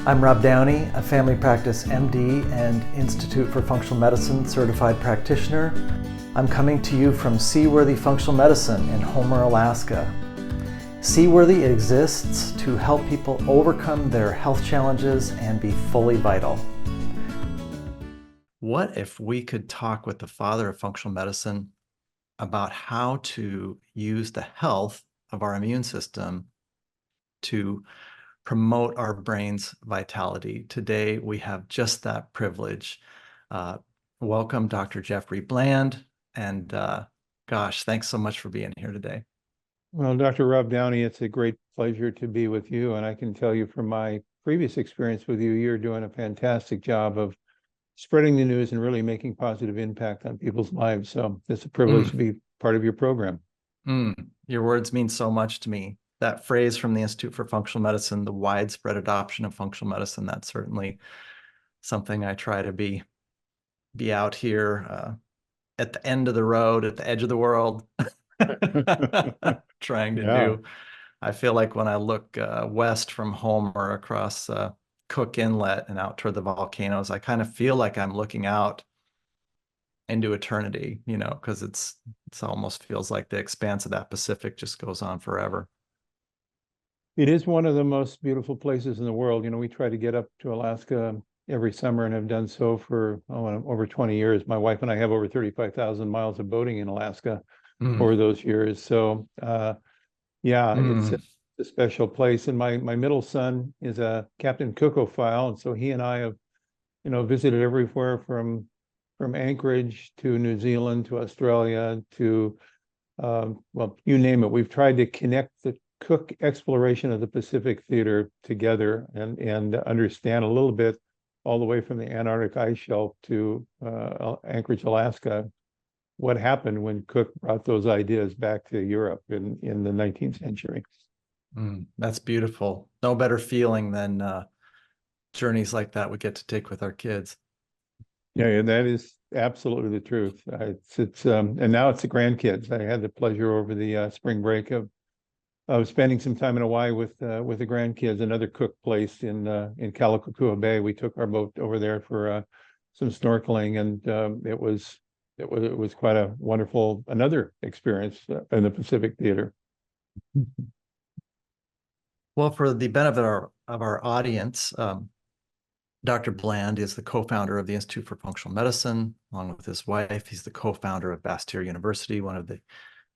I'm Rob Downey, a family practice MD and Institute for Functional Medicine certified practitioner. I'm coming to you from Seaworthy Functional Medicine in Homer, Alaska. Seaworthy exists to help people overcome their health challenges and be fully vital. What if we could talk with the father of functional medicine about how to use the health of our immune system to promote our brain's vitality? Today, we have just that privilege. Welcome, Dr. Jeffrey Bland. And gosh, thanks so much for being here today. Well, Dr. Rob Downey, it's a great pleasure to be with you. And I can tell you from my previous experience with you, you're doing a fantastic job of spreading the news and really making positive impact on people's lives. So it's a privilege to be part of your program. Your words mean so much to me. That phrase from the Institute for Functional Medicine, the widespread adoption of functional medicine, that's certainly something I try to be out here at the end of the road, at the edge of the world, trying to do. I feel like when I look west from Homer across Cook Inlet and out toward the volcanoes, I kind of feel like I'm looking out into eternity, you know, because it's almost feels like the expanse of that Pacific just goes on forever. It is one of the most beautiful places in the world. You know, we try to get up to Alaska every summer and have done so for over 20 years. My wife and I have over 35,000 miles of boating in Alaska over those years. So, it's a special place. And my middle son is a Captain Cookophile. And so he and I have, visited everywhere from Anchorage to New Zealand to Australia to, you name it. We've tried to connect the Cook exploration of the Pacific Theater together and understand a little bit all the way from the Antarctic ice shelf to Anchorage, Alaska, what happened when Cook brought those ideas back to Europe in the 19th century. That's beautiful. No better feeling than journeys like that we get to take with our kids. Yeah, that is absolutely the truth. And now it's the grandkids. I had the pleasure over the spring break of spending some time in Hawaii with the grandkids. Another Cook place in Kalakukua Bay. We took our boat over there for some snorkeling, and it was quite a wonderful another experience in the Pacific Theater. Well, for the benefit of our audience, Dr. Bland is the co-founder of the Institute for Functional Medicine, along with his wife. He's the co-founder of Bastyr University, one of the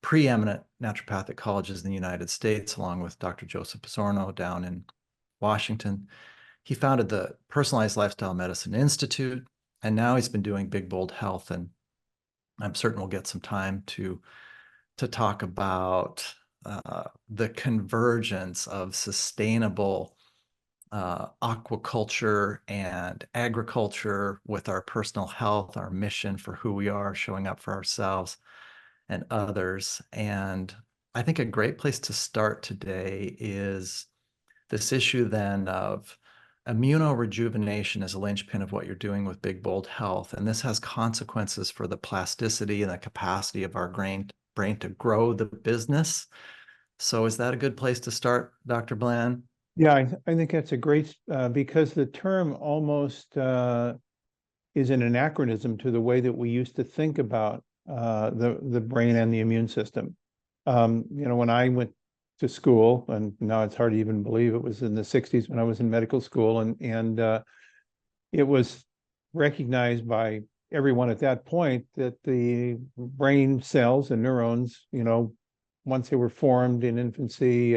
preeminent naturopathic colleges in the United States, along with Dr. Joseph Pisorno down in Washington. He founded the Personalized Lifestyle Medicine Institute, and now he's been doing Big Bold Health. And I'm certain we'll get some time to talk about the convergence of sustainable aquaculture and agriculture with our personal health, our mission for who we are, showing up for ourselves and others. And I think a great place to start today is this issue then of immunorejuvenation as a linchpin of what you're doing with Big Bold Health. And this has consequences for the plasticity and the capacity of our brain to grow the business. So is that a good place to start, Dr. Bland? Yeah, I think that's a great, because the term almost is an anachronism to the way that we used to think about the brain and the immune system. When I went to school, and now it's hard to even believe it was in the 60s when I was in medical school, and it was recognized by everyone at that point that the brain cells and neurons, once they were formed in infancy,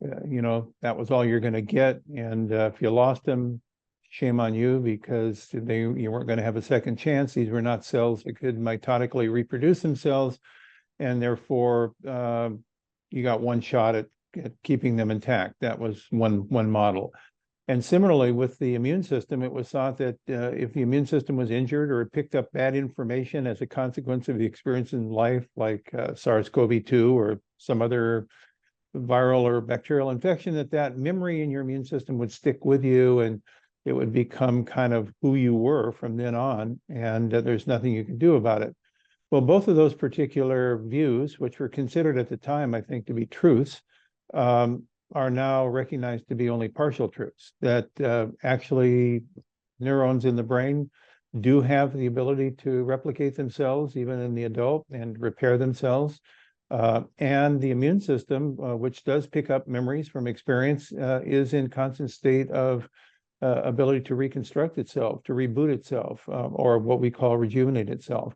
that was all you're going to get. And if you lost them, shame on you, because you weren't going to have a second chance. These were not cells that could mitotically reproduce themselves, and therefore you got one shot at keeping them intact. That was one model. And similarly with the immune system, it was thought that if the immune system was injured or it picked up bad information as a consequence of the experience in life, like SARS-CoV-2 or some other viral or bacterial infection, that memory in your immune system would stick with you and it would become kind of who you were from then on, and there's nothing you can do about it. Well, both of those particular views, which were considered at the time, I think, to be truths, are now recognized to be only partial truths, that actually neurons in the brain do have the ability to replicate themselves even in the adult and repair themselves. And the immune system, which does pick up memories from experience, is in constant state of ability to reconstruct itself, to reboot itself, or what we call rejuvenate itself.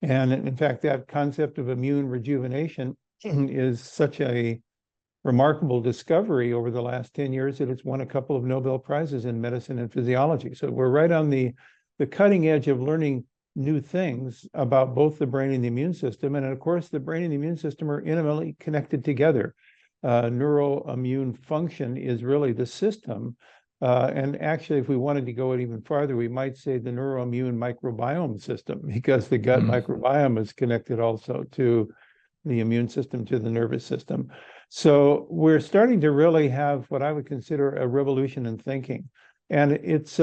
And in fact, that concept of immune rejuvenation is such a remarkable discovery over the last 10 years that it's won a couple of Nobel Prizes in medicine and physiology. So we're right on the cutting edge of learning new things about both the brain and the immune system. And of course, the brain and the immune system are intimately connected together. Neuroimmune function is really the system. And actually, if we wanted to go it even farther, we might say the neuroimmune microbiome system, because the gut microbiome is connected also to the immune system, to the nervous system. So we're starting to really have what I would consider a revolution in thinking. And it's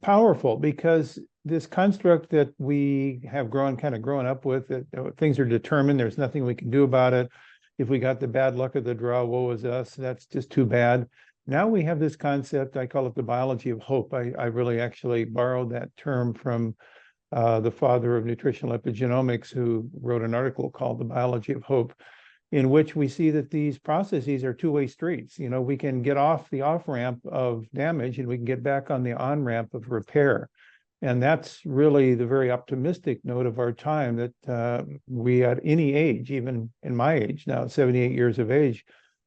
powerful, because this construct that we have grown up with, that things are determined, there's nothing we can do about it. If we got the bad luck of the draw, woe is us, that's just too bad. Now we have this concept, I call it the biology of hope. I really actually borrowed that term from the father of nutritional epigenomics, who wrote an article called The Biology of Hope, in which we see that these processes are two-way streets. You know, we can get off the off-ramp of damage and we can get back on the on-ramp of repair. And that's really the very optimistic note of our time, that we at any age, even in my age now, 78 years of age,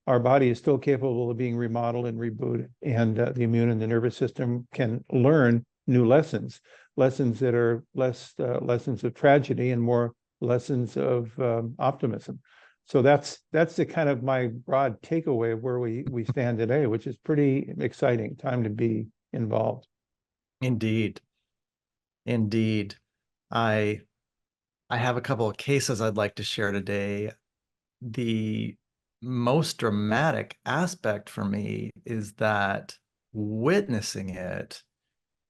our body is still capable of being remodeled and rebooted. And the immune and the nervous system can learn new lessons that are less lessons of tragedy and more lessons of optimism. So that's the kind of my broad takeaway of where we stand today, which is pretty exciting time to be involved. Indeed. Indeed. I have a couple of cases I'd like to share today. The most dramatic aspect for me is that witnessing it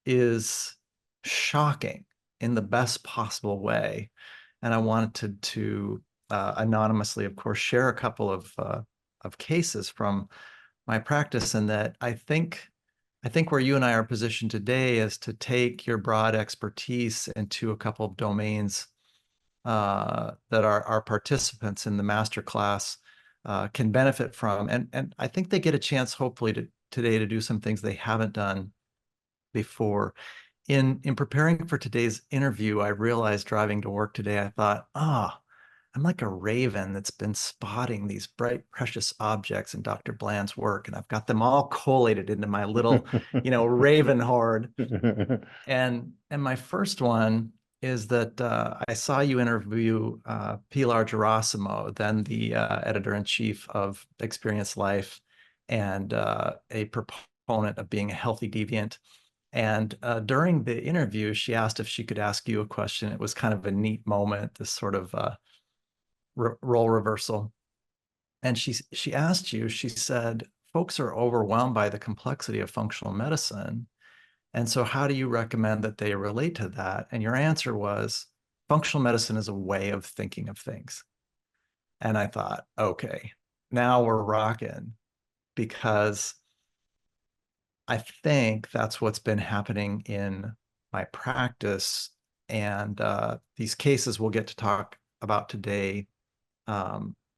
is shocking in the best possible way. And I wanted to anonymously, of course, share a couple of cases from my practice, and that I think where you and I are positioned today is to take your broad expertise into a couple of domains that our participants in the masterclass can benefit from. And I think they get a chance, hopefully, today to do some things they haven't done before. In preparing for today's interview, I realized driving to work today, I thought, I'm like a raven that's been spotting these bright, precious objects in Dr. Bland's work, and I've got them all collated into my little, raven horde. And my first one is that I saw you interview Pilar Gerasimo, then the editor-in-chief of Experience Life, and a proponent of being a healthy deviant. And during the interview, she asked if she could ask you a question. It was kind of a neat moment, this sort of role reversal. And she asked you, she said, folks are overwhelmed by the complexity of functional medicine. And so how do you recommend that they relate to that? And your answer was, functional medicine is a way of thinking of things. And I thought, okay, now we're rocking, because I think that's what's been happening in my practice. And these cases we'll get to talk about today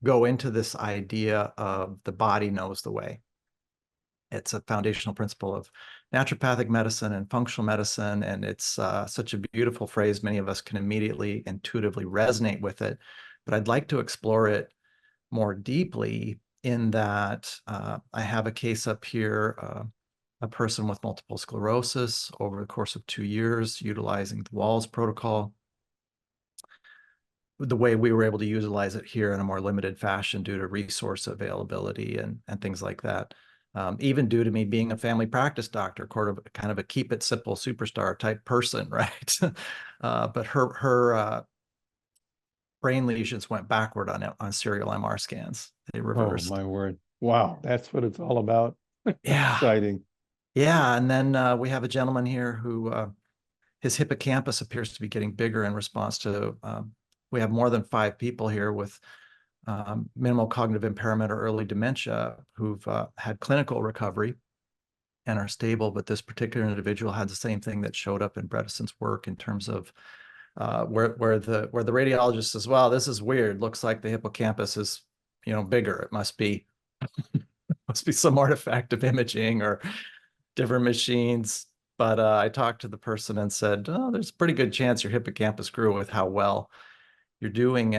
go into this idea of the body knows the way. It's a foundational principle of naturopathic medicine and functional medicine, and it's such a beautiful phrase. Many of us can immediately, intuitively resonate with it. But I'd like to explore it more deeply in that I have a case up here, a person with multiple sclerosis over the course of 2 years, utilizing the Walls protocol, the way we were able to utilize it here in a more limited fashion due to resource availability and things like that. Even due to me being a family practice doctor, kind of a keep it simple superstar type person, right? But her brain lesions went backward on serial MR scans. They reversed. Oh, my word. Wow, that's what it's all about. Yeah. Exciting. Yeah. And then we have a gentleman here who his hippocampus appears to be getting bigger in response to, we have more than 5 people here with minimal cognitive impairment or early dementia who've had clinical recovery and are stable, but this particular individual had the same thing that showed up in Bredesen's work in terms of where the radiologist says, "Wow, this is weird. Looks like the hippocampus is, bigger. It must be some artifact of imaging or different machines." But I talked to the person and said, "Oh, there's a pretty good chance your hippocampus grew with how well you're doing."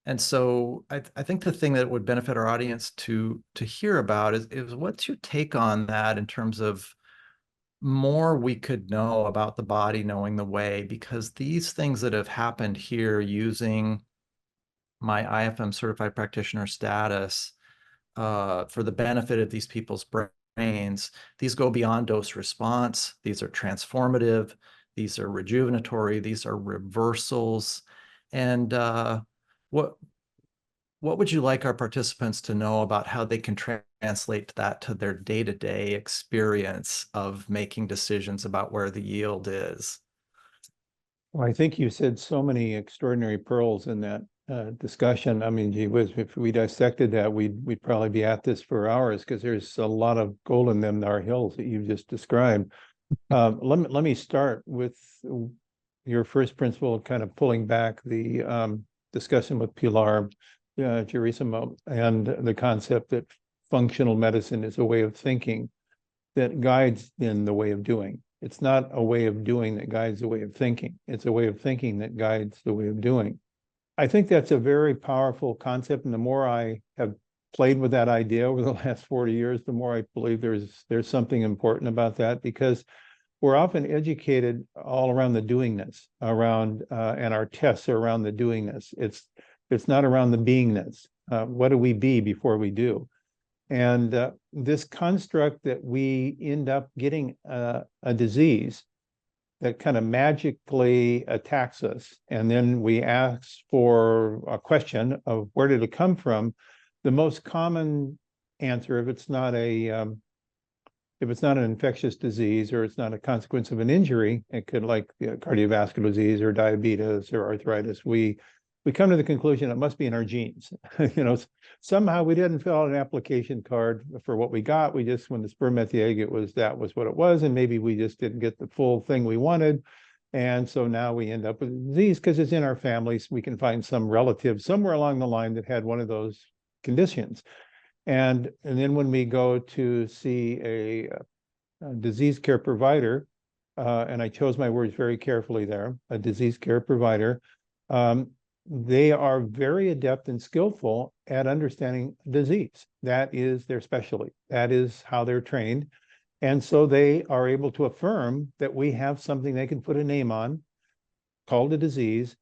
And so I think the thing that would benefit our audience to hear about is what's your take on that in terms of more we could know about the body knowing the way, because these things that have happened here using my IFM certified practitioner status for the benefit of these people's brains, these go beyond dose response. These are transformative. These are rejuvenatory. These are reversals. And what would you like our participants to know about how they can translate that to their day-to-day experience of making decisions about where the yield is? Well, I think you said so many extraordinary pearls in that discussion. I mean, gee whiz, if we dissected that, we'd probably be at this for hours because there's a lot of gold in them, our hills that you've just described. Let me start with your first principle, kind of pulling back the discussion with Pilar Gerasimo and the concept that functional medicine is a way of thinking that guides in the way of doing. It's not a way of doing that guides the way of thinking. It's a way of thinking that guides the way of doing. I think that's a very powerful concept. And the more I have played with that idea over the last 40 years, the more I believe there's something important about that, because we're often educated all around the doingness, and our tests are around the doingness. It's not around the beingness. What do we be before we do? And this construct that we end up getting a disease that kind of magically attacks us, and then we ask for a question of where did it come from? The most common answer, if it's not an infectious disease or it's not a consequence of an injury, it could like cardiovascular disease or diabetes or arthritis, we come to the conclusion it must be in our genes. Somehow we didn't fill out an application card for what we got. We just, when the sperm met the egg, that was what it was. And maybe we just didn't get the full thing we wanted. And so now we end up with a disease because it's in our families. We can find some relative somewhere along the line that had one of those conditions. And then when we go to see a disease care provider, and I chose my words very carefully there, a disease care provider, they are very adept and skillful at understanding disease. That is their specialty. That is how they're trained. And so they are able to affirm that we have something they can put a name on called a disease.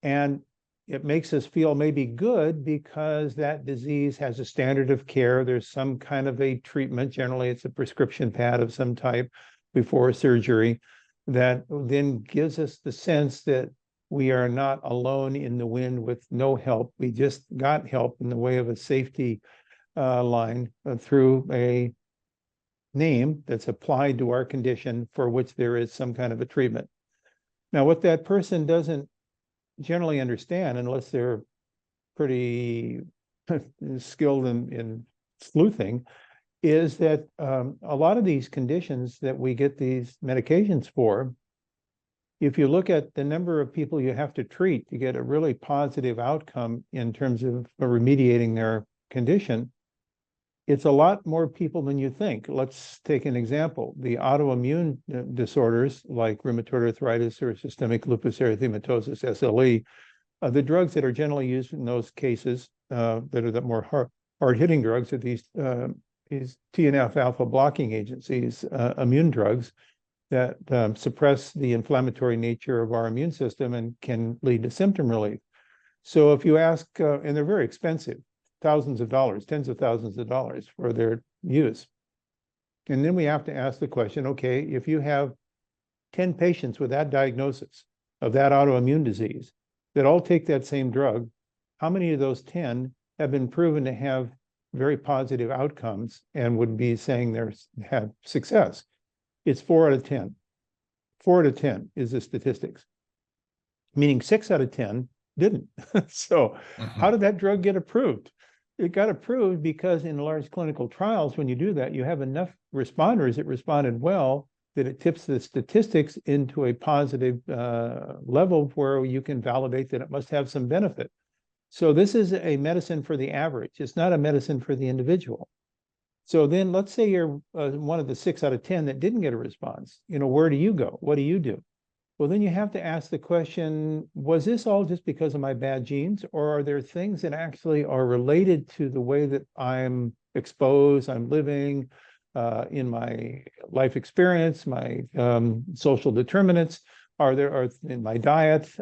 And it makes us feel maybe good because that disease has a standard of care. There's some kind of a treatment. Generally, it's a prescription pad of some type before surgery that then gives us the sense that we are not alone in the wind with no help. We just got help in the way of a safety line through a name that's applied to our condition for which there is some kind of a treatment. Now, what that person doesn't generally understand, unless they're pretty skilled in sleuthing, is that a lot of these conditions that we get these medications for, if you look at the number of people you have to treat to get a really positive outcome in terms of remediating their condition, it's a lot more people than you think. Let's take an example. The autoimmune disorders like rheumatoid arthritis or systemic lupus erythematosus, SLE, the drugs that are generally used in those cases that are the more hard-hitting drugs are these TNF-alpha blocking agents, these immune drugs that suppress the inflammatory nature of our immune system and can lead to symptom relief. So if you ask, and they're very expensive, thousands of dollars, tens of thousands of dollars for their use. And then we have to ask the question, okay, if you have 10 patients with that diagnosis of that autoimmune disease that all take that same drug, how many of those 10 have been proven to have very positive outcomes and would be saying they have success? It's 4 out of 10. 4 out of 10 is the statistics, meaning 6 out of 10 didn't. So how Mhm. did that drug get approved? It got approved because in large clinical trials, when you do that, you have enough responders that responded well that it tips the statistics into a positive level where you can validate that it must have some benefit. So this is a medicine for the average. It's not a medicine for the individual. So then let's say you're one of the 6 out of 10 that didn't get a response. Where do you go? What do you do? Well, then you have to ask the question, was this all just because of my bad genes, or are there things that actually are related to the way that I'm exposed, I'm living, in my life experience, my social determinants? Are in my diet,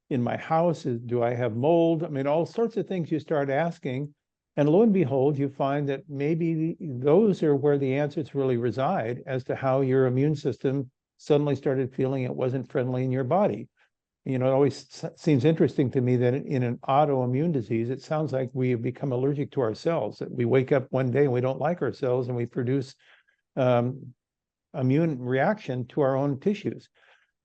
in my house, do I have mold? I mean, all sorts of things you start asking. And lo and behold, you find that maybe those are where the answers really reside as to how your immune system suddenly started feeling it wasn't friendly in your body. It always seems interesting to me that in an autoimmune disease, it sounds like we have become allergic to ourselves, that we wake up one day and we don't like ourselves and we produce immune reaction to our own tissues.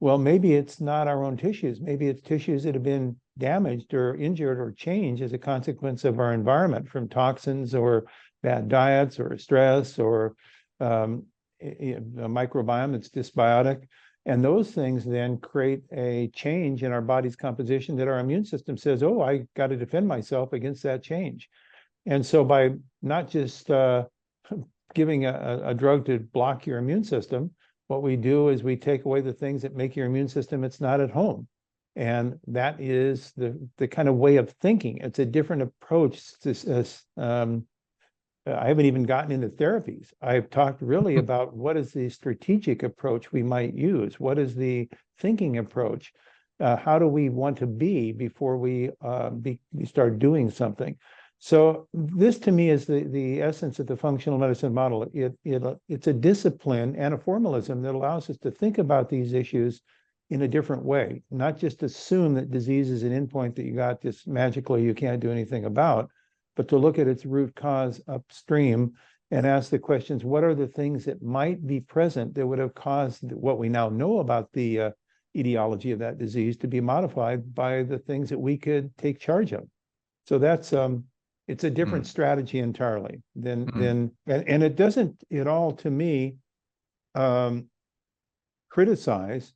Well, maybe it's not our own tissues. Maybe it's tissues that have been damaged or injured or changed as a consequence of our environment from toxins or bad diets or stress or a microbiome that's dysbiotic. And those things then create a change in our body's composition that our immune system says, oh, I got to defend myself against that change. And so by not just giving a drug to block your immune system, what we do is we take away the things that make your immune system it's not at home. And that is the kind of way of thinking. It's a different approach to I haven't even gotten into therapies. I've talked really about what is the strategic approach we might use? What is the thinking approach? How do we want to be before we start doing something? So this to me is the essence of the functional medicine model. It's a discipline and a formalism that allows us to think about these issues in a different way, not just assume that disease is an endpoint that you got just magically you can't do anything about, but to look at its root cause upstream and ask the questions, what are the things that might be present that would have caused what we now know about the etiology of that disease to be modified by the things that we could take charge of? So that's it's a different strategy entirely than and it doesn't at all to me criticize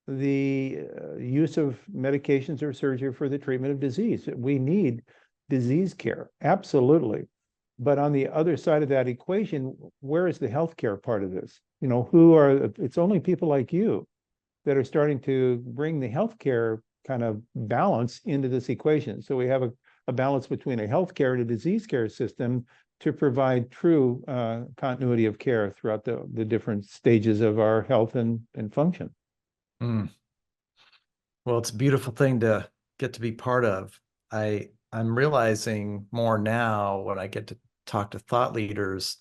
the use of medications or surgery for the treatment of disease. We need disease care, absolutely. But on the other side of that equation, where is the healthcare part of this? It's only people like you that are starting to bring the healthcare kind of balance into this equation. So we have a balance between a healthcare and a disease care system to provide true continuity of care throughout the different stages of our health and function. Mm. Well, it's a beautiful thing to get to be part of. I'm realizing more now when I get to talk to thought leaders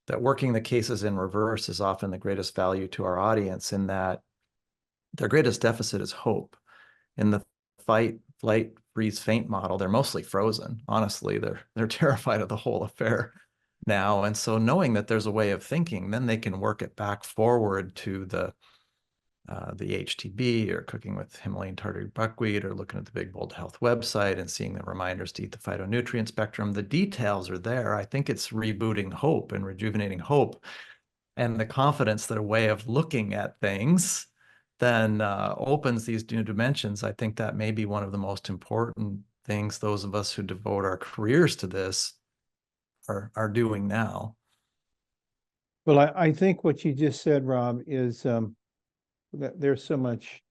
that working the cases in reverse is often the greatest value to our audience, in that their greatest deficit is hope. In the fight, flight, freeze, faint model, they're mostly frozen. Honestly, they're terrified of the whole affair now. And so knowing that there's a way of thinking, then they can work it back forward to the HTB, or cooking with Himalayan tartary buckwheat, or looking at the Big Bold Health website and seeing the reminders to eat the phytonutrient spectrum. The details are there. I think it's rebooting hope and rejuvenating hope, and the confidence that a way of looking at things then opens these new dimensions. I think that may be one of the most important things those of us who devote our careers to this are doing now. Well, I think what you just said, Rob, is that there's so much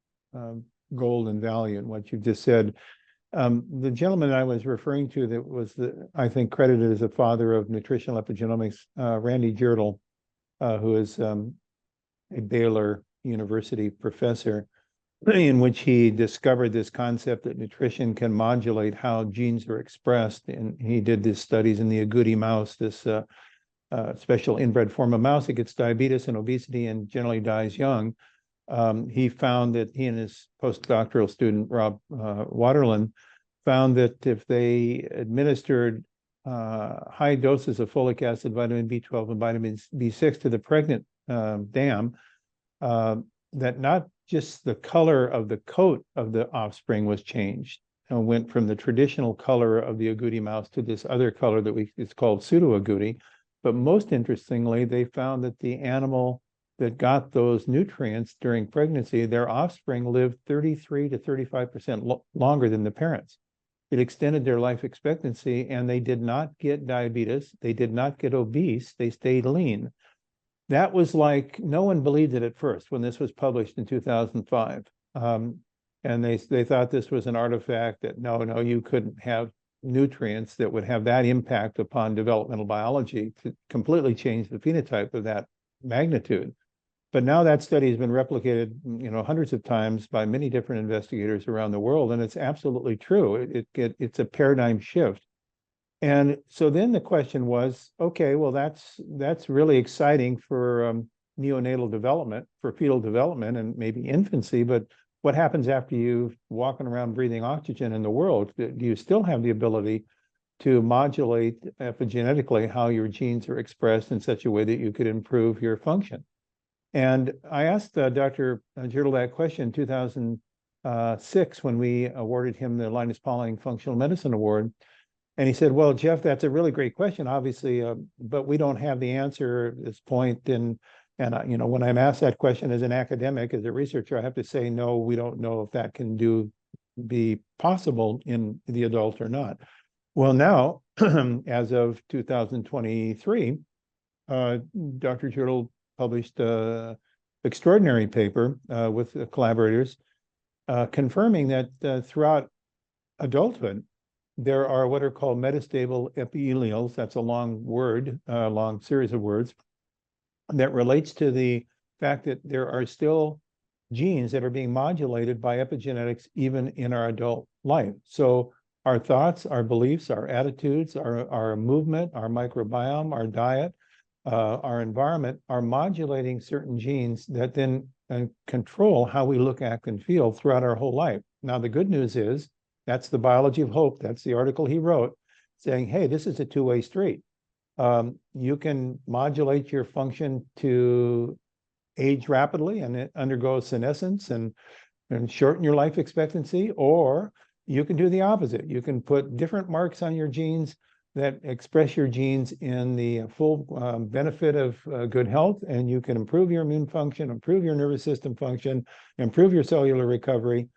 gold and value in what you just said. The gentleman I was referring to that was I think credited as the father of nutritional epigenomics, Randy Girdle, who is a Baylor University professor, in which he discovered this concept that nutrition can modulate how genes are expressed. And he did these studies in the agouti mouse, this special inbred form of mouse that gets diabetes and obesity and generally dies young. He found that he and his postdoctoral student, Rob Waterland, found that if they administered high doses of folic acid, vitamin B12, and vitamin B6 to the pregnant dam, that not just the color of the coat of the offspring was changed and went from the traditional color of the agouti mouse to this other color that it's called pseudo-agouti. But most interestingly, they found that the animal that got those nutrients during pregnancy, their offspring lived 33 to 35% longer than the parents. It extended their life expectancy, and they did not get diabetes. They did not get obese. They stayed lean. That was like, no one believed it at first when this was published in 2005. And they thought this was an artifact that, no, you couldn't have nutrients that would have that impact upon developmental biology to completely change the phenotype of that magnitude. But now that study has been replicated, hundreds of times by many different investigators around the world, and it's absolutely true. It's a paradigm shift. And so then the question was, okay, well, that's really exciting for neonatal development, for fetal development, and maybe infancy. But what happens after you walking around breathing oxygen in the world? Do you still have the ability to modulate epigenetically how your genes are expressed in such a way that you could improve your function? And I asked Dr. Jirtle that question in 2006 when we awarded him the Linus Pauling Functional Medicine Award. And he said, well, Jeff, that's a really great question, obviously, but we don't have the answer at this point. And when I'm asked that question as an academic, as a researcher, I have to say, no, we don't know if that can be possible in the adult or not. Well, now, as of 2023, Dr. Jirtle published an extraordinary paper with collaborators confirming that throughout adulthood, there are what are called metastable epithelials. That's a long word, a long series of words that relates to the fact that there are still genes that are being modulated by epigenetics even in our adult life. So our thoughts, our beliefs, our attitudes, our movement, our microbiome, our diet, our environment are modulating certain genes that then control how we look, act, and feel throughout our whole life. Now, the good news is that's the biology of hope. That's the article he wrote saying, hey, this is a two-way street. You can modulate your function to age rapidly and undergo senescence and shorten your life expectancy, or you can do the opposite. You can put different marks on your genes that express your genes in the full benefit of good health, and you can improve your immune function, improve your nervous system function, improve your cellular recovery.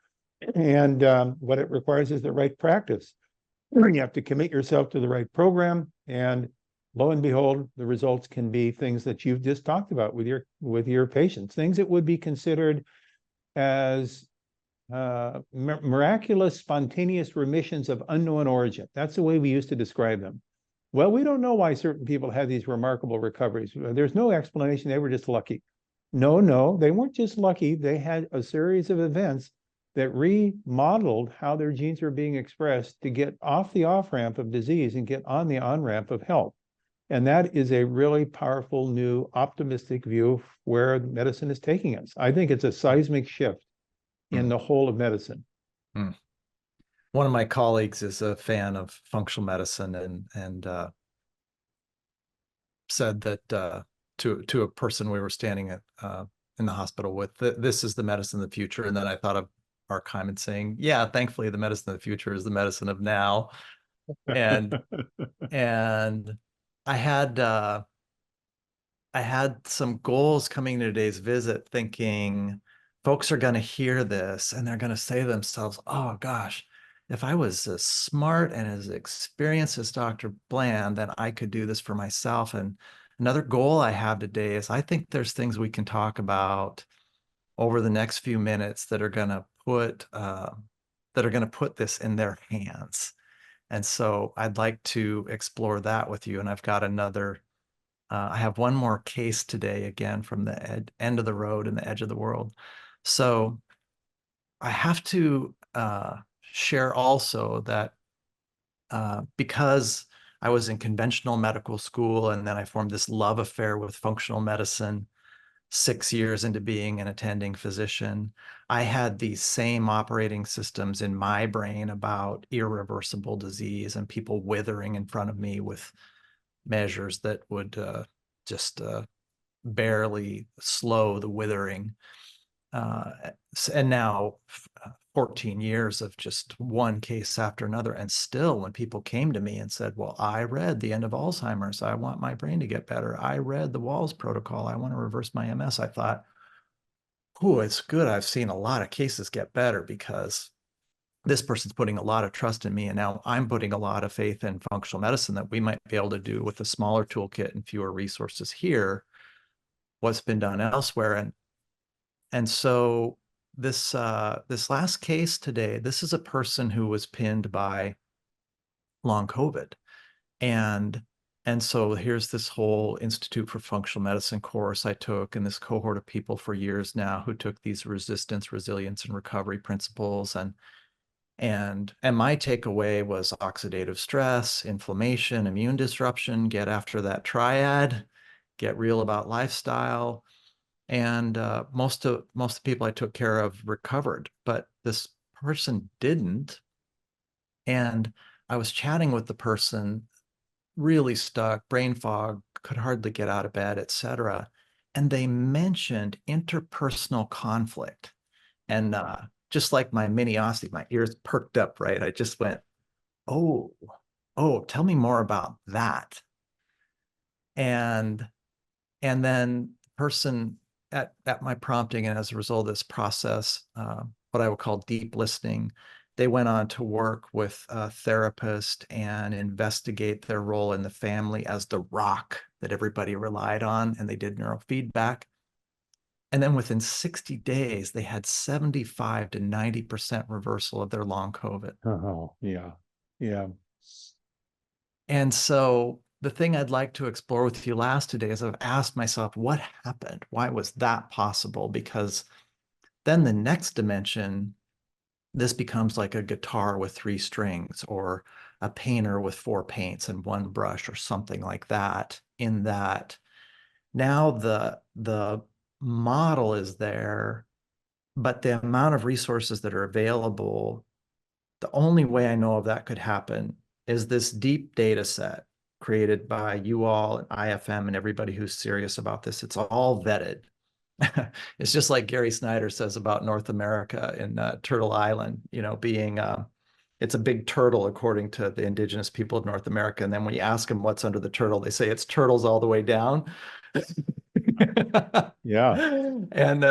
And what it requires is the right practice. You have to commit yourself to the right program, and lo and behold, the results can be things that you've just talked about with your patients, things that would be considered as miraculous, spontaneous remissions of unknown origin. That's the way we used to describe them. Well, we don't know why certain people had these remarkable recoveries. There's no explanation. They were just lucky. No, they weren't just lucky. They had a series of events that remodeled how their genes are being expressed to get off the off-ramp of disease and get on the on-ramp of health. And that is a really powerful, new, optimistic view of where medicine is taking us. I think it's a seismic shift in the whole of medicine. One of my colleagues is a fan of functional medicine and said that to a person we were standing at in the hospital with, this is the medicine of the future. And then I thought of our comment saying, yeah, thankfully the medicine of the future is the medicine of now. And I had some goals coming to today's visit, thinking folks are going to hear this and they're going to say to themselves, oh gosh, if I was as smart and as experienced as Dr. Bland, then I could do this for myself. And another goal I have today is I think there's things we can talk about over the next few minutes that are going to put this in their hands. And so I'd like to explore that with you. And I've got I have one more case today, again, from the end of the road and the edge of the world. So I have to share also that because I was in conventional medical school and then I formed this love affair with functional medicine 6 years into being an attending physician, I had these same operating systems in my brain about irreversible disease and people withering in front of me with measures that would just barely slow the withering. And now 14 years of just one case after another. And still, when people came to me and said, well, I read The End of Alzheimer's, I want my brain to get better. I read the Walls Protocol, I want to reverse my MS. I thought, oh, it's good. I've seen a lot of cases get better because this person's putting a lot of trust in me. And now I'm putting a lot of faith in functional medicine that we might be able to do with a smaller toolkit and fewer resources here, what's been done elsewhere. And so this last case today, this is a person who was pinned by long COVID. And so here's this whole Institute for Functional Medicine course I took, and this cohort of people for years now who took these resistance, resilience, and recovery principles. And my takeaway was oxidative stress, inflammation, immune disruption, get after that triad, get real about lifestyle. And most of the people I took care of recovered, but this person didn't. And I was chatting with the person, really stuck, brain fog, could hardly get out of bed, etc. And they mentioned interpersonal conflict. And just like my miniosity, my ears perked up, right? I just went, oh, tell me more about that. And then the person at my prompting, and as a result of this process, what I would call deep listening, they went on to work with a therapist and investigate their role in the family as the rock that everybody relied on, and they did neurofeedback. And then within 60 days, they had 75 to 90% reversal of their long COVID. Oh, yeah. Yeah. And so the thing I'd like to explore with you last today is I've asked myself, what happened? Why was that possible? Because then the next dimension, this becomes like a guitar with 3 strings, or a painter with 4 paints and 1 brush, or something like that, in that now the model is there, but the amount of resources that are available, the only way I know of that could happen is this deep data set created by you all and IFM and everybody who's serious about this. It's all vetted. It's just like Gary Snyder says about North America in Turtle Island, being it's a big turtle according to the indigenous people of North America. And then when you ask them what's under the turtle, they say it's turtles all the way down. Yeah. And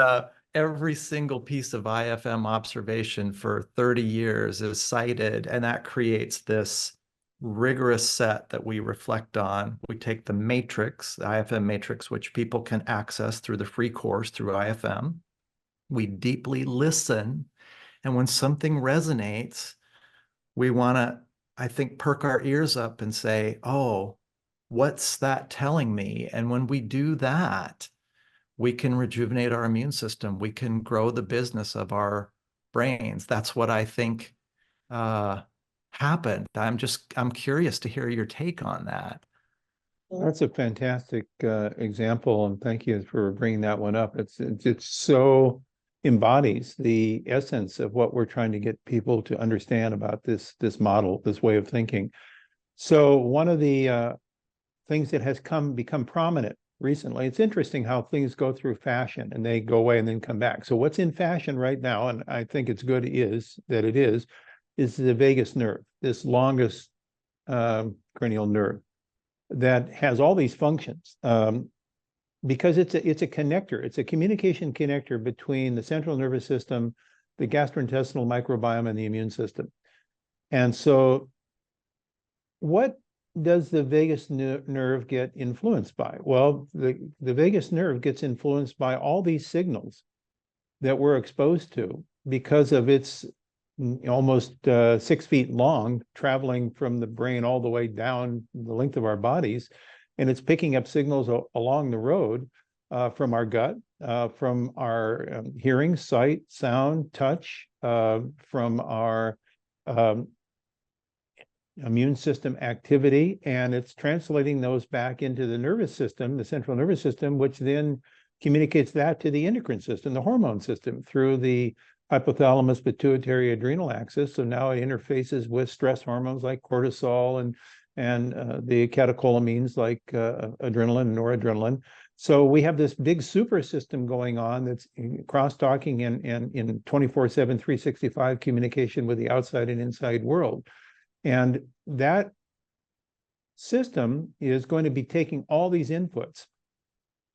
every single piece of IFM observation for 30 years is cited, and that creates this rigorous set that we reflect on. We take the matrix, the IFM matrix, which people can access through the free course through IFM. We deeply listen, and when something resonates, we want to, I think, perk our ears up and say, oh, what's that telling me? And when we do that, we can rejuvenate our immune system. We can grow the business of our brains. That's what I think happened. I'm curious to hear your take on that. That's a fantastic example, and thank you for bringing that one up. It's so embodies the essence of what we're trying to get people to understand about this model, this way of thinking. So one of the things that has become prominent recently, it's interesting how things go through fashion and they go away and then come back. So what's in fashion right now, and I think it's good is the vagus nerve, this longest cranial nerve that has all these functions, because it's a connector. It's a communication connector between the central nervous system, the gastrointestinal microbiome, and the immune system. And so what does the vagus nerve get influenced by? Well, the vagus nerve gets influenced by all these signals that we're exposed to because of its almost 6 feet long, traveling from the brain all the way down the length of our bodies. And it's picking up signals along the road from our gut, from our hearing, sight, sound, touch, from our immune system activity, and it's translating those back into the nervous system, the central nervous system, which then communicates that to the endocrine system, the hormone system, through the hypothalamus pituitary adrenal axis. So now it interfaces with stress hormones like cortisol and the catecholamines like adrenaline and noradrenaline. So we have this big super system going on that's cross-talking and in 24/7, 365 communication with the outside and inside world. And that system is going to be taking all these inputs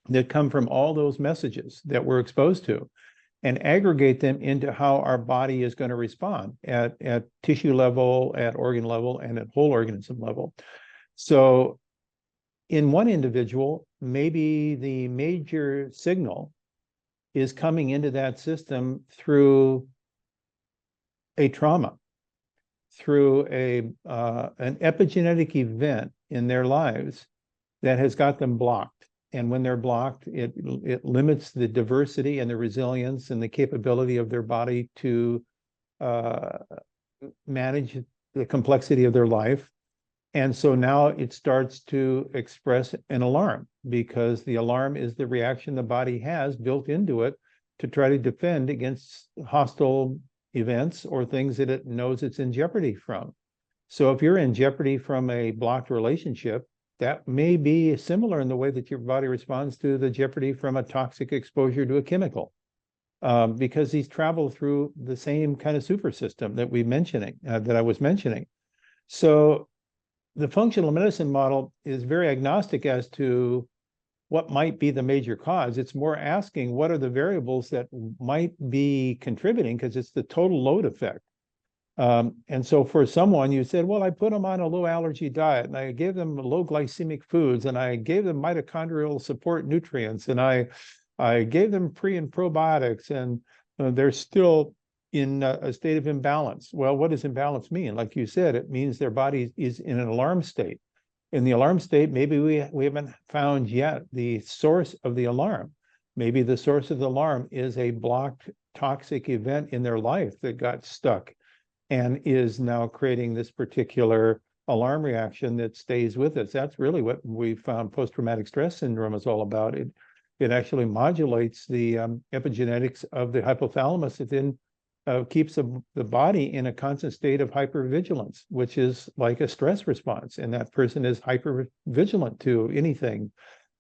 that come from all those messages that we're exposed to and aggregate them into how our body is going to respond at tissue level, at organ level, and at whole organism level. So in one individual, maybe the major signal is coming into that system through a trauma, through an epigenetic event in their lives that has got them blocked. And when they're blocked, it limits the diversity and the resilience and the capability of their body to manage the complexity of their life. And so now it starts to express an alarm, because the alarm is the reaction the body has built into it to try to defend against hostile events or things that it knows it's in jeopardy from. So if you're in jeopardy from a blocked relationship, that may be similar in the way that your body responds to the jeopardy from a toxic exposure to a chemical, because these travel through the same kind of super system that I was mentioning. So the functional medicine model is very agnostic as to what might be the major cause. It's more asking what are the variables that might be contributing, because it's the total load effect. And so for someone, you said, well, I put them on a low allergy diet and I gave them low glycemic foods and I gave them mitochondrial support nutrients and I gave them pre and probiotics, and they're still in a state of imbalance. Well, what does imbalance mean? Like you said, it means their body is in an alarm state. In the alarm state, maybe we haven't found yet the source of the alarm. Maybe the source of the alarm is a blocked toxic event in their life that got stuck and is now creating this particular alarm reaction that stays with us. That's really what we found post-traumatic stress syndrome is all about. It actually modulates the epigenetics of the hypothalamus. It then keeps the body in a constant state of hypervigilance, which is like a stress response. And that person is hypervigilant to anything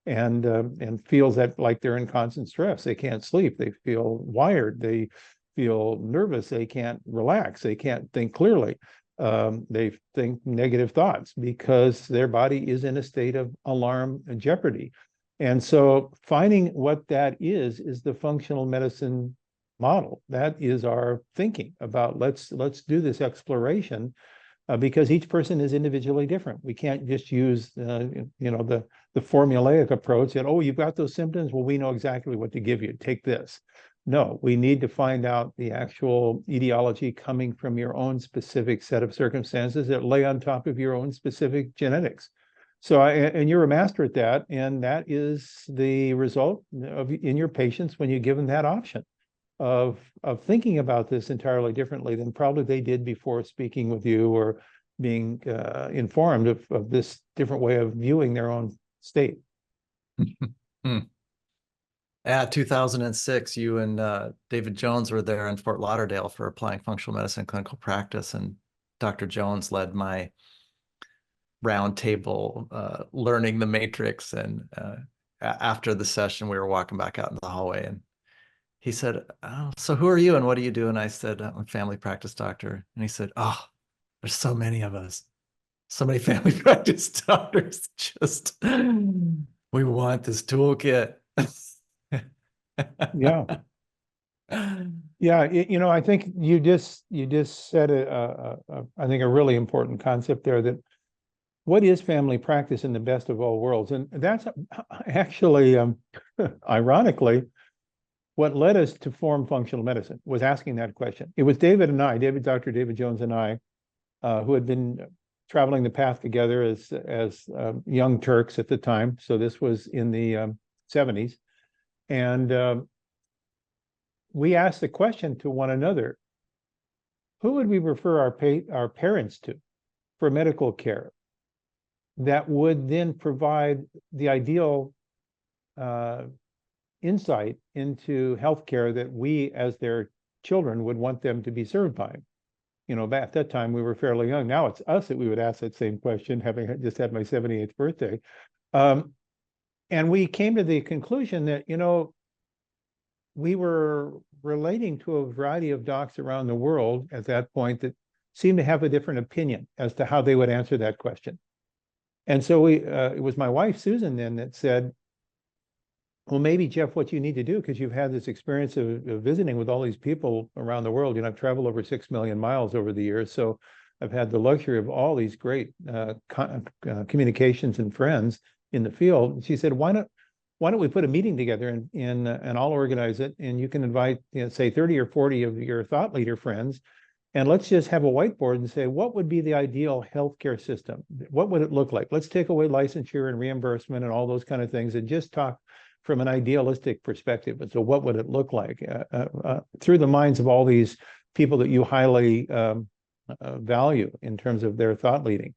and feels that like they're in constant stress. They can't sleep. They feel wired. They feel nervous. They can't relax. They can't think clearly. They think negative thoughts because their body is in a state of alarm and jeopardy. And so finding what that is the functional medicine model. That is our thinking about let's do this exploration, because each person is individually different. We can't just use the formulaic approach that, oh, you've got those symptoms, well, we know exactly what to give you, take this. No, we need to find out the actual etiology coming from your own specific set of circumstances that lay on top of your own specific genetics. So, and you're a master at that, and that is the result in your patients when you give them that option of thinking about this entirely differently than probably they did before speaking with you or being informed of this different way of viewing their own state. At 2006, you and David Jones were there in Fort Lauderdale for applying functional medicine clinical practice, and Dr. Jones led my roundtable learning the matrix. And after the session, we were walking back out in the hallway, and he said, oh, so who are you and what do you do? And I said, I'm a family practice doctor. And he said, oh, there's so many of us, so many family practice doctors. Just, we want this toolkit. Yeah. Yeah, I think you just said I think a really important concept there, that what is family practice in the best of all worlds? And that's actually, ironically, what led us to form functional medicine was asking that question. It was Dr. David Jones and I, who had been traveling the path together as young Turks at the time. So this was in the 70s. And we asked the question to one another, who would we refer our parents to for medical care that would then provide the ideal insight into healthcare that we, as their children, would want them to be served by? Back at that time, we were fairly young. Now it's us that we would ask that same question, having just had my 78th birthday. And we came to the conclusion that, we were relating to a variety of docs around the world at that point that seemed to have a different opinion as to how they would answer that question. And so it was my wife, Susan, then that said, well, maybe, Jeff, what you need to do, because you've had this experience of visiting with all these people around the world. I've traveled over 6 million miles over the years. So I've had the luxury of all these great communications and friends in the field. And she said, why don't we put a meeting together and I'll organize it, and you can invite, say 30 or 40 of your thought leader friends, and let's just have a whiteboard and say, what would be the ideal healthcare system? What would it look like? Let's take away licensure and reimbursement and all those kind of things and just talk from an idealistic perspective. And so what would it look like through the minds of all these people that you highly value in terms of their thought leading?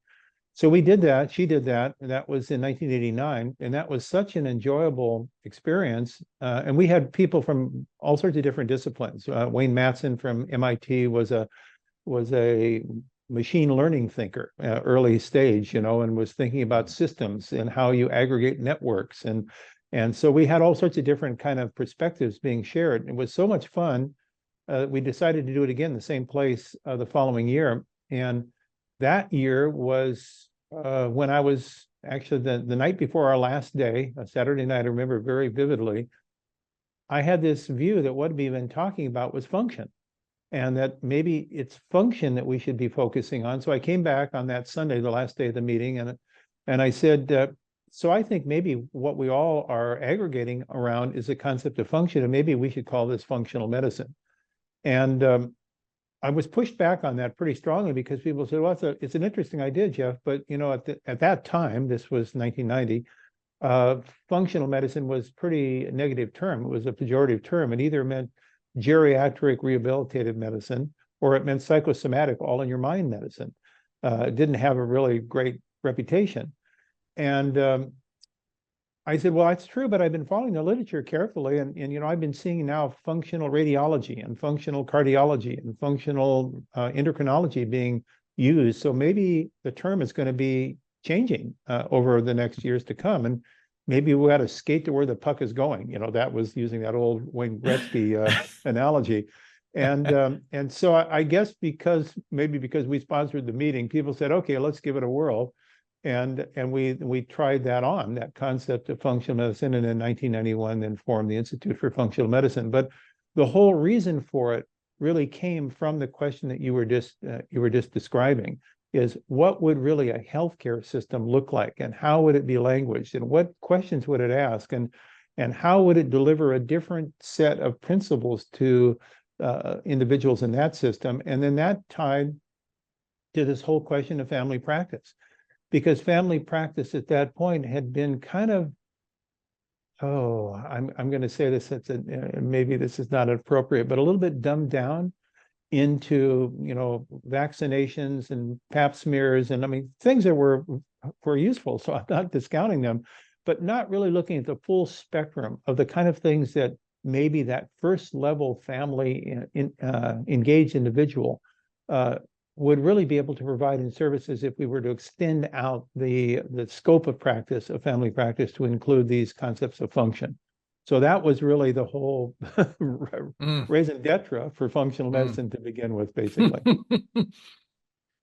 So we did that. She did that. And that was in 1989. And that was such an enjoyable experience. And we had people from all sorts of different disciplines. Wayne Matson from MIT was a machine learning thinker, early stage, and was thinking about systems and how you aggregate networks. And so we had all sorts of different kind of perspectives being shared. It was so much fun. We decided to do it again in the same place the following year. And that year was when I was actually the night before our last day, a Saturday night, I remember very vividly, I had this view that what we've been talking about was function, and that maybe it's function that we should be focusing on. So I came back on that Sunday, the last day of the meeting, and I said, so I think maybe what we all are aggregating around is the concept of function, and maybe we should call this functional medicine. And I was pushed back on that pretty strongly because people said, well, it's an interesting idea, Jeff, but at that time, this was 1990, functional medicine was pretty negative term. It was a pejorative term. It either meant geriatric rehabilitative medicine, or it meant psychosomatic, all in your mind medicine. It didn't have a really great reputation. And I said, well, that's true, but I've been following the literature carefully, and I've been seeing now functional radiology and functional cardiology and functional endocrinology being used. So maybe the term is going to be changing over the next years to come, and maybe we got to skate to where the puck is going. That was using that old Wayne Gretzky analogy. And so I guess because we sponsored the meeting, people said, okay, let's give it a whirl. And we tried that concept of functional medicine, and in 1991 then formed the Institute for Functional Medicine. But the whole reason for it really came from the question that you were just describing, is what would really a healthcare system look like, and how would it be languaged, and what questions would it ask, and how would it deliver a different set of principles to individuals in that system. And then that tied to this whole question of family practice. Because family practice at that point had been kind of, I'm going to say this, maybe this is not appropriate, but a little bit dumbed down into, vaccinations and pap smears, and things that were useful. So I'm not discounting them, but not really looking at the full spectrum of the kind of things that maybe that first level family engaged individual would really be able to provide in services if we were to extend out the scope of practice, of family practice, to include these concepts of function. So that was really the whole raison d'etre for functional medicine to begin with, basically.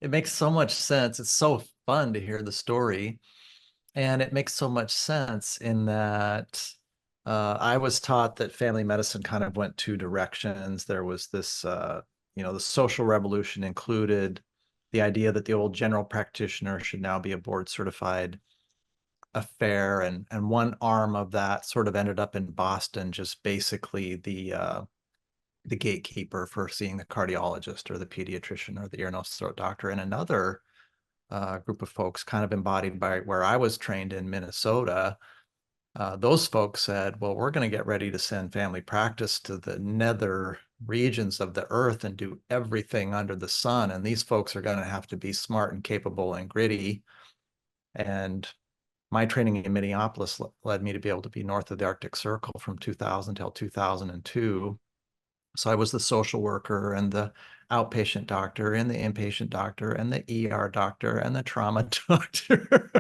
It makes so much sense. It's so fun to hear the story. And it makes so much sense in that I was taught that family medicine kind of went two directions. There was this the social revolution included the idea that the old general practitioner should now be a board certified affair. And one arm of that sort of ended up in Boston, just basically the gatekeeper for seeing the cardiologist or the pediatrician or the ear, nose, throat doctor. And another group of folks kind of embodied by where I was trained in Minnesota, those folks said, well, we're going to get ready to send family practice to the nether regions of the earth and do everything under the sun. And these folks are going to have to be smart and capable and gritty. And my training in Minneapolis led me to be able to be north of the Arctic Circle from 2000 till 2002. So I was the social worker and the outpatient doctor and the inpatient doctor and the ER doctor and the trauma doctor.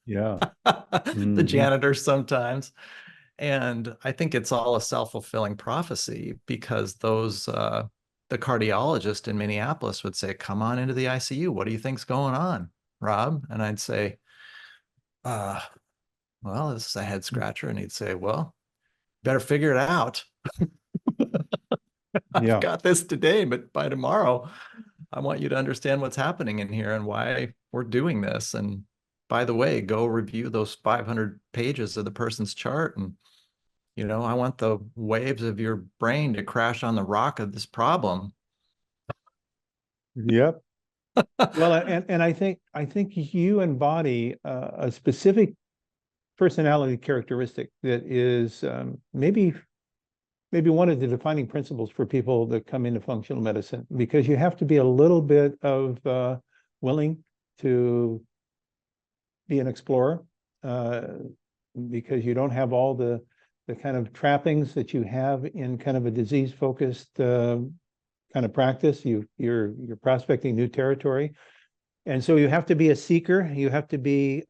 Yeah. the Hmm. janitors sometimes. And I think it's all a self-fulfilling prophecy because the cardiologist in Minneapolis would say, "Come on into the ICU. What do you think's going on, Rob?" And I'd say, uh, well, this is a head scratcher. And he'd say, "Well, better figure it out. I've Yeah. got this today, but by tomorrow, I want you to understand what's happening in here and why we're doing this. And by the way, go review those 500 pages of the person's chart. And, I want the waves of your brain to crash on the rock of this problem." Yep. Well, and I think you embody a specific personality characteristic that is maybe one of the defining principles for people that come into functional medicine, because you have to be a little bit of willing to be an explorer, uh, because you don't have all the kind of trappings that you have in kind of a disease focused kind of practice. You're prospecting new territory, and so you have to be a seeker. You have to be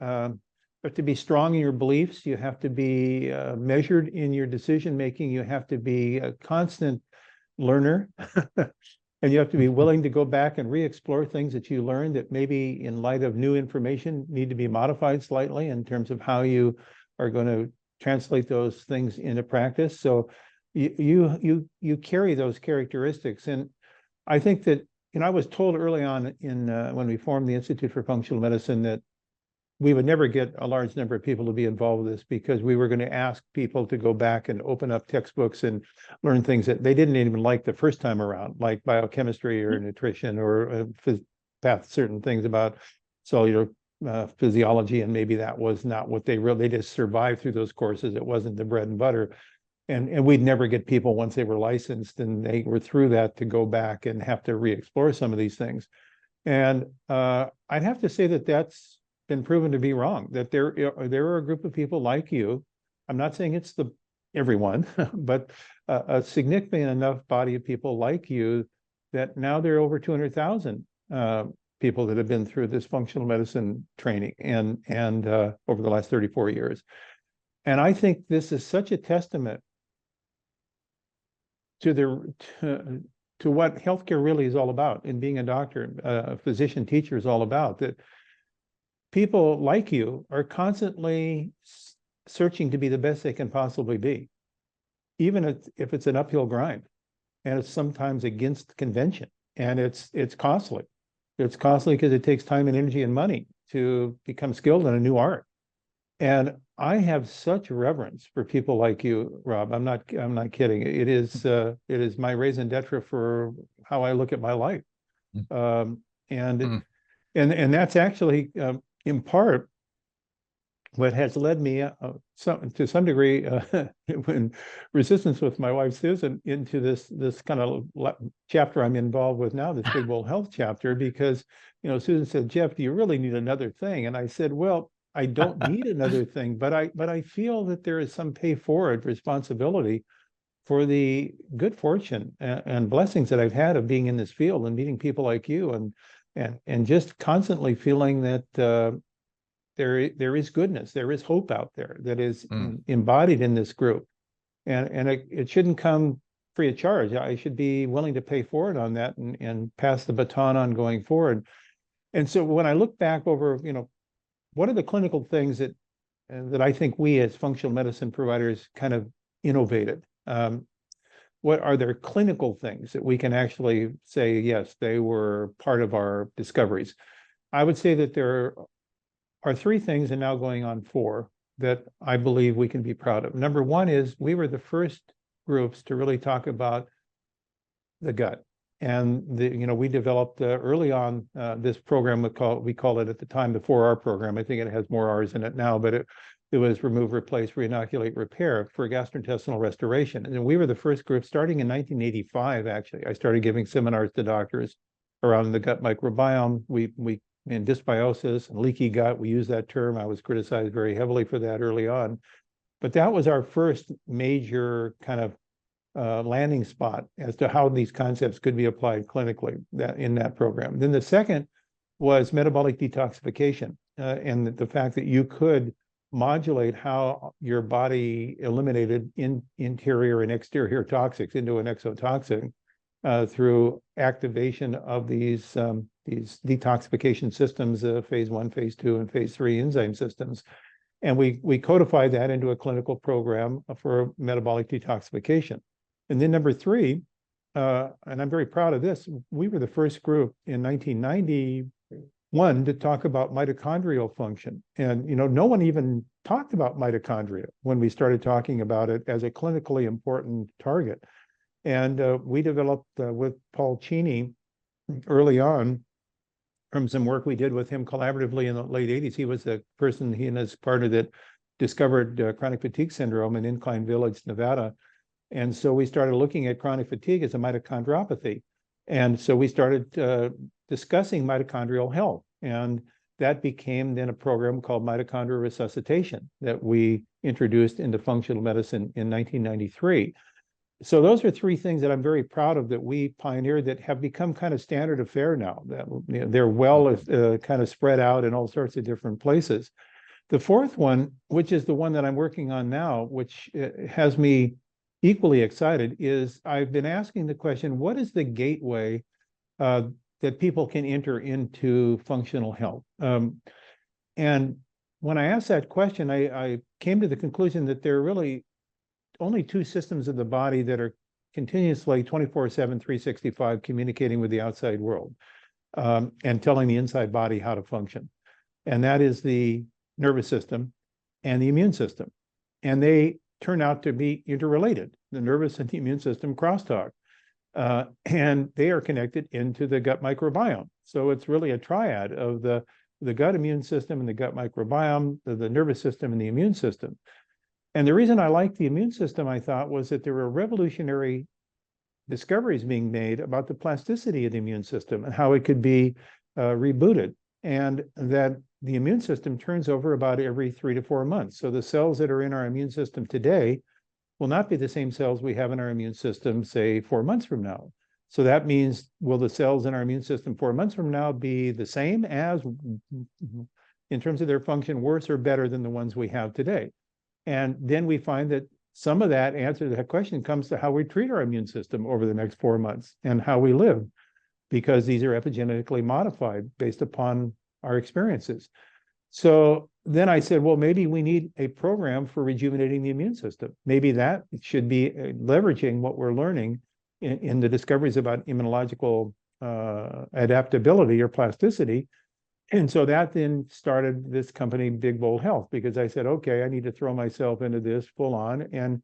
strong in your beliefs. You have to be measured in your decision making. You have to be a constant learner, and you have to be willing to go back and re-explore things that you learned that maybe in light of new information need to be modified slightly in terms of how you are going to translate those things into practice. So you carry those characteristics, and I think that I was told early on in when we formed the Institute for Functional Medicine that we would never get a large number of people to be involved with this, because we were going to ask people to go back and open up textbooks and learn things that they didn't even like the first time around, like biochemistry or nutrition or certain things about cellular physiology. And maybe that was not what they just survived through those courses. It wasn't the bread and butter. And we'd never get people, once they were licensed and they were through that, to go back and have to re-explore some of these things. And I'd have to say that that's been proven to be wrong, that there are a group of people like you. I'm not saying it's everyone, but a significant enough body of people like you that now there are over 200,000 people that have been through this functional medicine training and over the last 34 years. And I think this is such a testament to what healthcare really is all about, and being a doctor, a physician, teacher is all about, that people like you are constantly searching to be the best they can possibly be, even if it's an uphill grind, and it's sometimes against convention, and it's costly. It's costly because it takes time and energy and money to become skilled in a new art. And I have such reverence for people like you, Rob. I'm not kidding. It is my raison d'etre for how I look at my life. Um, and Mm. and that's actually in part what has led me to some degree in resistance with my wife Susan into this kind of chapter I'm involved with now, this Big Bold Health chapter, because Susan said, "Jeff, do you really need another thing?" And I said, "Well, I don't need another thing, but I feel that there is some pay forward responsibility for the good fortune and blessings that I've had of being in this field and meeting people like you, and just constantly feeling that there is goodness, there is hope out there that is embodied in this group, and it shouldn't come free of charge. I should be willing to pay forward on that and pass the baton on going forward." And so when I look back over, what are the clinical things that I think we as functional medicine providers kind of innovated? What are there clinical things that we can actually say, yes, they were part of our discoveries? I would say that there are three things, and now going on four, that I believe we can be proud of. Number one is we were the first groups to really talk about the gut. And we developed early on this program. We call it at the time the 4R program. I think it has more R's in it now, but it was remove, replace, reinoculate, repair for gastrointestinal restoration. And we were the first group starting in 1985. Actually, I started giving seminars to doctors around the gut microbiome. We in dysbiosis and leaky gut, we use that term. I was criticized very heavily for that early on, but that was our first major kind of landing spot as to how these concepts could be applied clinically in that program. Then the second was metabolic detoxification, and the fact that you could modulate how your body eliminated interior and exterior toxics into an exotoxin through activation of these detoxification systems, phase 1, phase 2, and phase 3 enzyme systems. And we codified that into a clinical program for metabolic detoxification. And then number 3, and I'm very proud of this, we were the first group in 1991 to talk about mitochondrial function. And, no one even talked about mitochondria when we started talking about it as a clinically important target. And we developed with Paul Cheney early on from some work we did with him collaboratively in the late 80s. He was the person, he and his partner, that discovered chronic fatigue syndrome in Incline Village, Nevada. And so we started looking at chronic fatigue as a mitochondriopathy. And so we started discussing mitochondrial health. And that became then a program called mitochondrial resuscitation that we introduced into functional medicine in 1993. So those are 3 things that I'm very proud of that we pioneered that have become kind of standard of fare now. That they're well kind of spread out in all sorts of different places. The 4th one, which is the one that I'm working on now, which has me equally excited, is I've been asking the question, what is the gateway that people can enter into functional health? And when I asked that question, I came to the conclusion that there are really only 2 systems of the body that are continuously 24/7, 365 communicating with the outside world and telling the inside body how to function. And that is the nervous system and the immune system. And they turn out to be interrelated. The nervous and the immune system crosstalk. And they are connected into the gut microbiome. So it's really a triad of the gut immune system and the gut microbiome, the nervous system and the immune system. And the reason I liked the immune system, I thought, was that there were revolutionary discoveries being made about the plasticity of the immune system and how it could be rebooted, and that the immune system turns over about every 3 to 4 months. So the cells that are in our immune system today will not be the same cells we have in our immune system, say, 4 months from now. So that means, will the cells in our immune system 4 months from now be the same as, in terms of their function, worse or better than the ones we have today? And then we find that some of that answer to that question comes to how we treat our immune system over the next 4 months and how we live, because these are epigenetically modified based upon our experiences. So then I said, well, maybe we need a program for rejuvenating the immune system. Maybe that should be leveraging what we're learning in the discoveries about immunological adaptability or plasticity. And so that then started this company, Big Bold Health, because I said, okay, I need to throw myself into this full on. And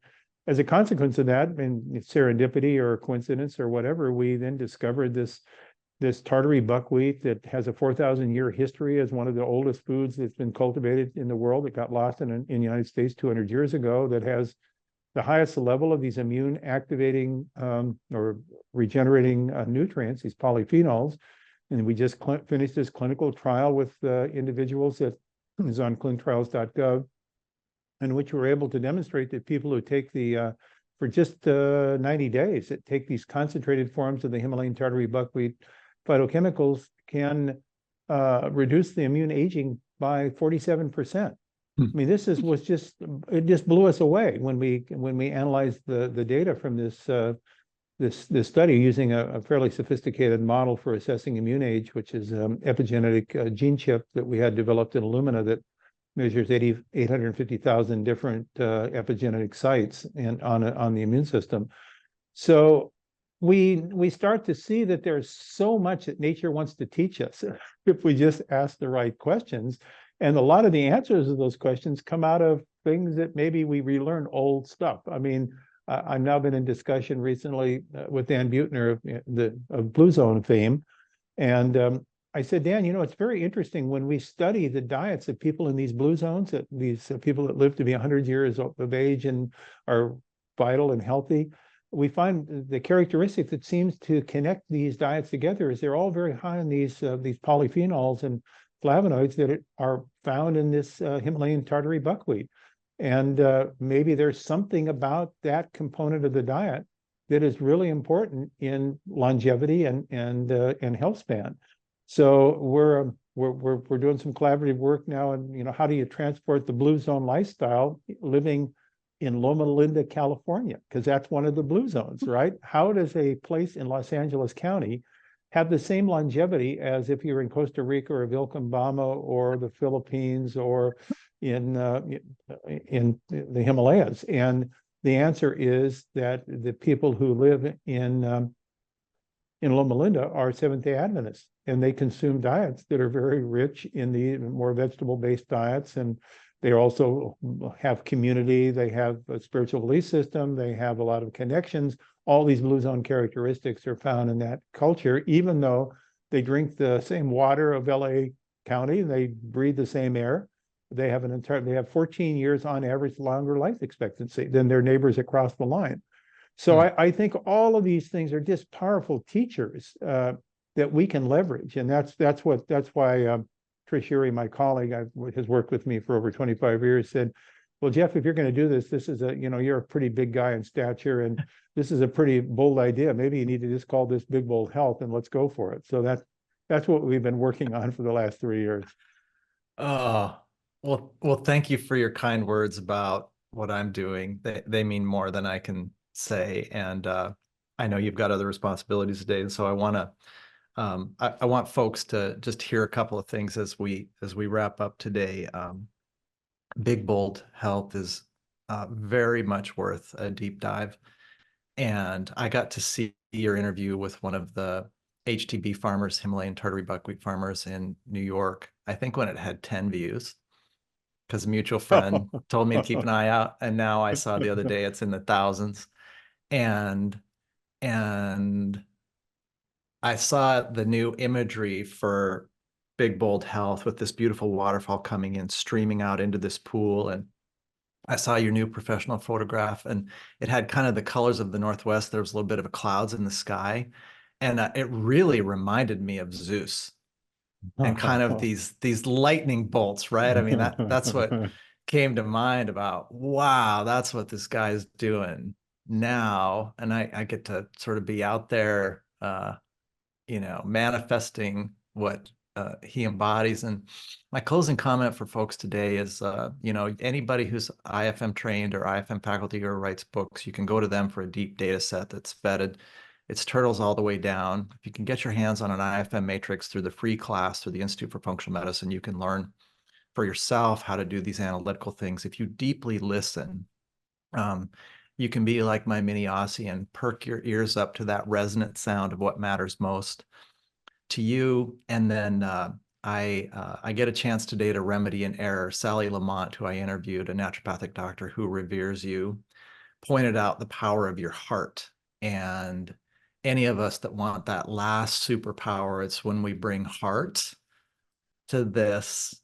as a consequence of that, and serendipity or coincidence or whatever, we then discovered this tartary buckwheat that has a 4,000-year history as one of the oldest foods that's been cultivated in the world. It got lost in the United States 200 years ago, that has the highest level of these immune activating or regenerating nutrients, these polyphenols. And we just finished this clinical trial with individuals that is on clinicaltrials.gov, in which we're able to demonstrate that people who take for just 90 days, that take these concentrated forms of the Himalayan tartary buckwheat phytochemicals can reduce the immune aging by 47%. I mean, it just blew us away when we analyzed the data from this study using a fairly sophisticated model for assessing immune age, which is epigenetic gene chip that we had developed in Illumina that measures 850,000 different epigenetic sites on the immune system. So we start to see that there's so much that nature wants to teach us if we just ask the right questions. And a lot of the answers to those questions come out of things that maybe we relearn old stuff. I mean, I've now been in discussion recently with Dan Buettner of Blue Zone fame. And I said, Dan, it's very interesting when we study the diets of people in these blue zones, that these people that live to be 100 years of age and are vital and healthy, we find the characteristic that seems to connect these diets together is they're all very high in these polyphenols and flavonoids that are found in this Himalayan tartary buckwheat. And maybe there's something about that component of the diet that is really important in longevity and health span. So we're doing some collaborative work now, and how do you transport the blue zone lifestyle living in Loma Linda, California, because that's one of the blue zones, right? How does a place in Los Angeles County have the same longevity as if you're in Costa Rica or Vilcabamba or the Philippines or in the Himalayas? And the answer is that the people who live in Loma Linda are Seventh-day Adventists, and they consume diets that are very rich in the more vegetable-based diets, and they also have community, they have a spiritual belief system, they have a lot of connections. All these blue zone characteristics are found in that culture, even though they drink the same water of LA County, they breathe the same air. They have 14 years on average longer life expectancy than their neighbors across the line. So I think all of these things are just powerful teachers that we can leverage, and that's why Trish Uri, my colleague, has worked with me for over 25 years, said, "Well, Jeff, if you're going to do this, this is you're a pretty big guy in stature, and this is a pretty bold idea. Maybe you need to just call this Big Bold Health, and let's go for it." So that's what we've been working on for the last 3 years. Oh, well, thank you for your kind words about what I'm doing. They mean more than I can say, and I know you've got other responsibilities today, and so I want folks to just hear a couple of things as we wrap up today. Big Bold Health is very much worth a deep dive, and I got to see your interview with one of the HTB farmers, Himalayan tartary buckwheat farmers in New York. I think when it had 10 views, because a mutual friend told me to keep an eye out, and now I saw the other day it's in the thousands. And and I saw the new imagery for Big Bold Health with this beautiful waterfall coming in, streaming out into this pool. And I saw your new professional photograph, and it had kind of the colors of the Northwest. There was a little bit of a clouds in the sky. And it really reminded me of Zeus and kind of these lightning bolts, right? I mean, that's what came to mind about, wow, that's what this guy's doing now. And I get to sort of be out there, manifesting what he embodies. And my closing comment for folks today is, anybody who's IFM trained or IFM faculty or writes books, you can go to them for a deep data set that's vetted. It's turtles all the way down. If you can get your hands on an IFM matrix through the free class, through the Institute for Functional Medicine, you can learn for yourself how to do these analytical things. If you deeply listen, you can be like my mini Aussie and perk your ears up to that resonant sound of what matters most to you. And then I get a chance today to remedy an error. Sally Lamont, who I interviewed, a naturopathic doctor who reveres you, pointed out the power of your heart. And any of us that want that last superpower, it's when we bring heart to this,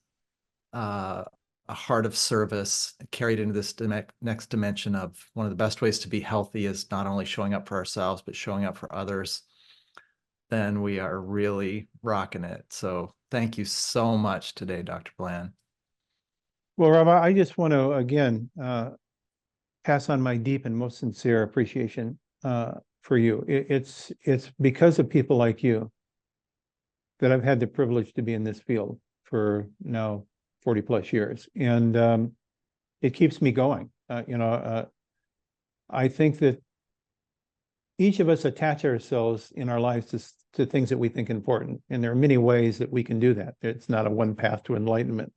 a heart of service carried into this next dimension of one of the best ways to be healthy is not only showing up for ourselves, but showing up for others. Then we are really rocking it. So thank you so much today, Dr. Bland. Well, Rob, I just want to again pass on my deep and most sincere appreciation for you. It's because of people like you that I've had the privilege to be in this field for now 40 plus years, and it keeps me going. I think that each of us attach ourselves in our lives to things that we think important, and there are many ways that we can do that. It's not a one path to enlightenment,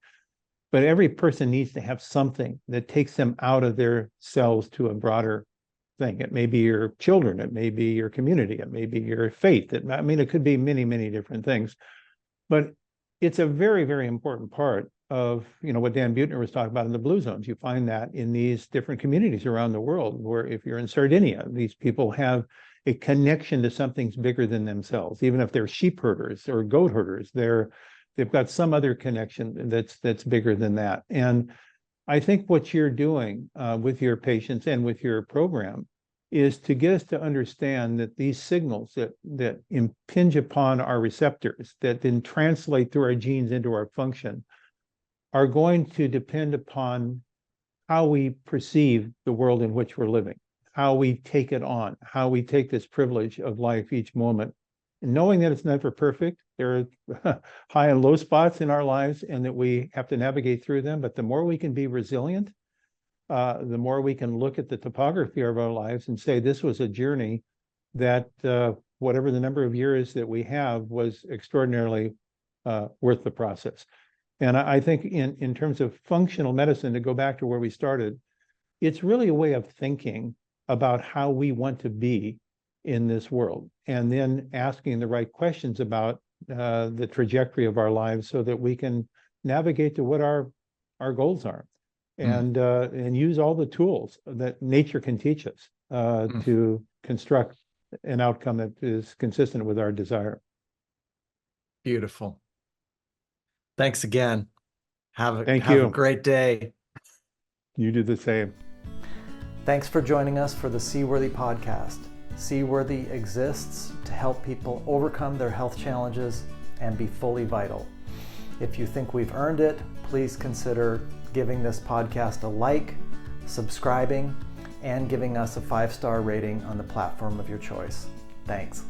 but every person needs to have something that takes them out of their cells to a broader thing. It may be your children, it may be your community, it may be your faith. It could be many, many different things, but it's a very, very important part of what Dan Buettner was talking about in the blue zones. You find that in these different communities around the world, where if you're in Sardinia, these people have a connection to something's bigger than themselves. Even if they're sheep herders or goat herders, they've got some other connection that's bigger than that. And I think what you're doing with your patients and with your program is to get us to understand that these signals that impinge upon our receptors, that then translate through our genes into our function, are going to depend upon how we perceive the world in which we're living, how we take it on, how we take this privilege of life each moment knowing that it's never perfect. There are high and low spots in our lives and that we have to navigate through them. But the more we can be resilient, the more we can look at the topography of our lives and say, this was a journey that whatever the number of years that we have was extraordinarily worth the process. And I think in terms of functional medicine, to go back to where we started, it's really a way of thinking about how we want to be in this world, and then asking the right questions about the trajectory of our lives so that we can navigate to what our goals are, and use all the tools that nature can teach us to construct an outcome that is consistent with our desire. Beautiful. Thanks again. Have Thank a you. great day. You do the same. Thanks for joining us for the Seaworthy podcast. Seaworthy exists to help people overcome their health challenges and be fully vital. If you think we've earned it, please consider giving this podcast a like, subscribing, and giving us a 5-star rating on the platform of your choice. Thanks.